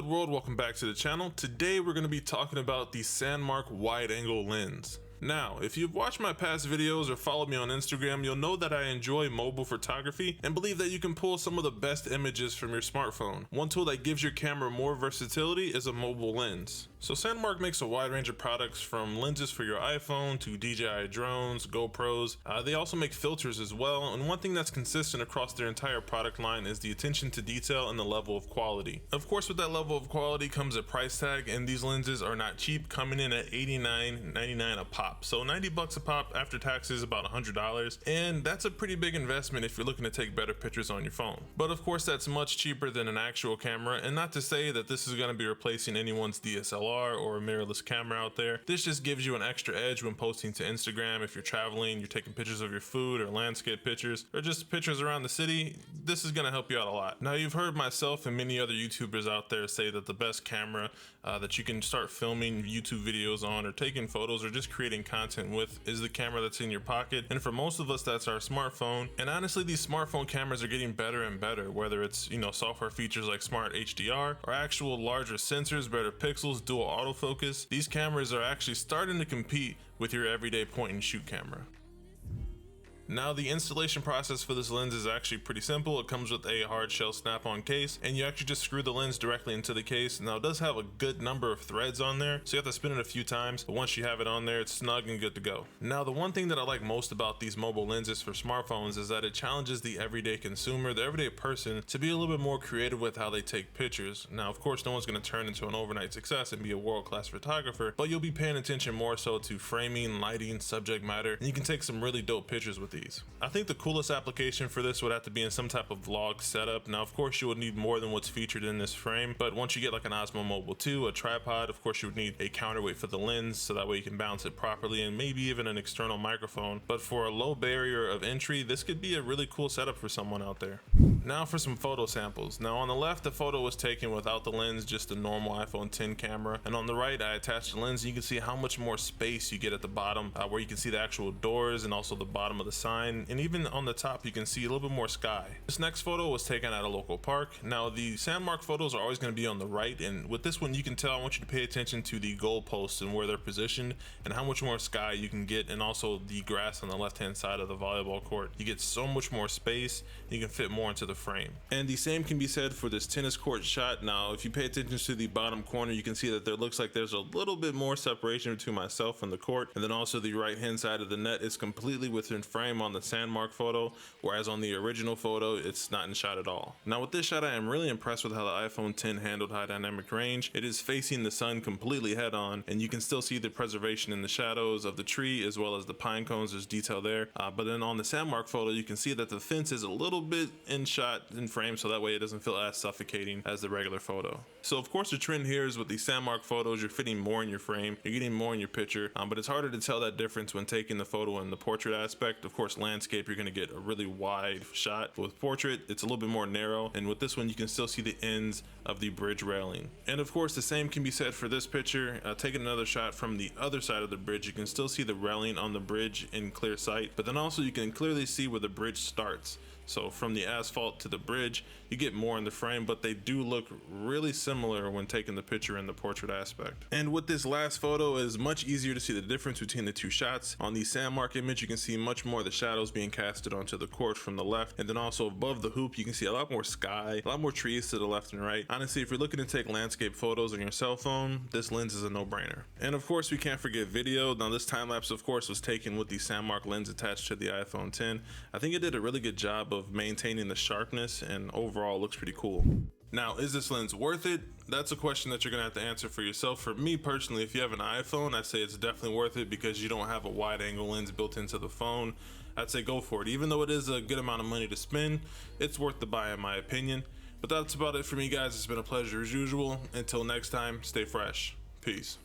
good world? Welcome back to the channel. Today we're going to be talking about the Sandmarc wide angle lens. Now, if you've watched my past videos or followed me on Instagram, you'll know that I enjoy mobile photography and believe that you can pull some of the best images from your smartphone. One tool that gives your camera more versatility is a mobile lens. So Sandmarc makes a wide range of products from lenses for your iPhone to DJI drones, GoPros. They also make filters as well, and one thing that's consistent across their entire product line is the attention to detail and the level of quality. Of course, with that level of quality comes a price tag, and these lenses are not cheap, coming in at $89.99 a pop. So 90 bucks a pop after taxes, about $100, and that's a pretty big investment if you're looking to take better pictures on your phone. But of course, that's much cheaper than an actual camera, and not to say that this is going to be replacing anyone's DSLR or a mirrorless camera out there. This just gives you an extra edge when posting to Instagram. If you're traveling, you're taking pictures of your food or landscape pictures or just pictures around the city, this is going to help you out a lot. Now, you've heard myself and many other YouTubers out there say that the best camera that you can start filming YouTube videos on or taking photos or just creating content with is the camera that's in your pocket, and for most of us that's our smartphone. And honestly, these smartphone cameras are getting better and better, whether it's software features like smart HDR or actual larger sensors, better pixels, dual autofocus. These cameras are actually starting to compete with your everyday point and shoot camera. Now, the installation process for this lens is actually pretty simple. It comes with a hard shell snap-on case, and you actually just screw the lens directly into the case. Now, it does have a good number of threads on there, so you have to spin it a few times, but once you have it on there, it's snug and good to go. Now, the one thing that I like most about these mobile lenses for smartphones is that it challenges the everyday consumer, the everyday person, to be a little bit more creative with how they take pictures. Now, of course, no one's going to turn into an overnight success and be a world-class photographer, but you'll be paying attention more so to framing, lighting, subject matter, and you can take some really dope pictures with these. I think the coolest application for this would have to be in some type of vlog setup. Now, of course, you would need more than what's featured in this frame, but once you get like an Osmo Mobile 2, a tripod, of course you would need a counterweight for the lens so that way you can balance it properly, and maybe even an external microphone. But for a low barrier of entry, this could be a really cool setup for someone out there. Now for some photo samples. Now on the left, the photo was taken without the lens, just a normal iPhone 10 camera, and on the right I attached the lens, and you can see how much more space you get at the bottom, where you can see the actual doors and also the bottom of the sign, and even on the top you can see a little bit more sky. This next photo was taken at a local park. Now, the Sandmarc photos are always going to be on the right, and with this one you can tell, I want you to pay attention to the goalposts and where they're positioned and how much more sky you can get, and also the grass on the left hand side of the volleyball court. You get so much more space, you can fit more into the frame. And the same can be said for this tennis court shot. Now, if you pay attention to the bottom corner, you can see that there looks like there's a little bit more separation between myself and the court, and then also the right hand side of the net is completely within frame on the Sandmarc photo, whereas on the original photo it's not in shot at all. Now with this shot, I am really impressed with how the iPhone 10 handled high dynamic range. It is facing the sun completely head on, and you can still see the preservation in the shadows of the tree as well as the pine cones. There's detail there, but then on the Sandmarc photo you can see that the fence is a little bit in shot in frame, so that way it doesn't feel as suffocating as the regular photo. So of course the trend here is with the Sandmarc photos, you're fitting more in your frame, you're getting more in your picture, but it's harder to tell that difference when taking the photo in the portrait aspect. Of course, landscape, you're going to get a really wide shot. With portrait, it's a little bit more narrow, and with this one you can still see the ends of the bridge railing. And of course the same can be said for this picture. Taking another shot from the other side of the bridge, you can still see the railing on the bridge in clear sight, but then also you can clearly see where the bridge starts. So from the asphalt to the bridge, you get more in the frame, but they do look really similar when taking the picture in the portrait aspect. And with this last photo, it is much easier to see the difference between the two shots. On the Sandmarc image, you can see much more of the shadows being casted onto the court from the left, and then also above the hoop you can see a lot more sky, a lot more trees to the left and right. Honestly, if you're looking to take landscape photos on your cell phone, this lens is a no-brainer. And of course we can't forget video. Now this time lapse of course was taken with the Sandmarc lens attached to the iPhone 10. I think it did a really good job of maintaining the sharpness, and overall looks pretty cool. Now, is this lens worth it? That's a question that you're gonna have to answer for yourself. For me personally, if you have an iPhone, I'd say it's definitely worth it because you don't have a wide angle lens built into the phone. I'd say go for it. Even though it is a good amount of money to spend, it's worth the buy in my opinion. But that's about it for me, guys. It's been a pleasure as usual. Until next time, stay fresh. Peace.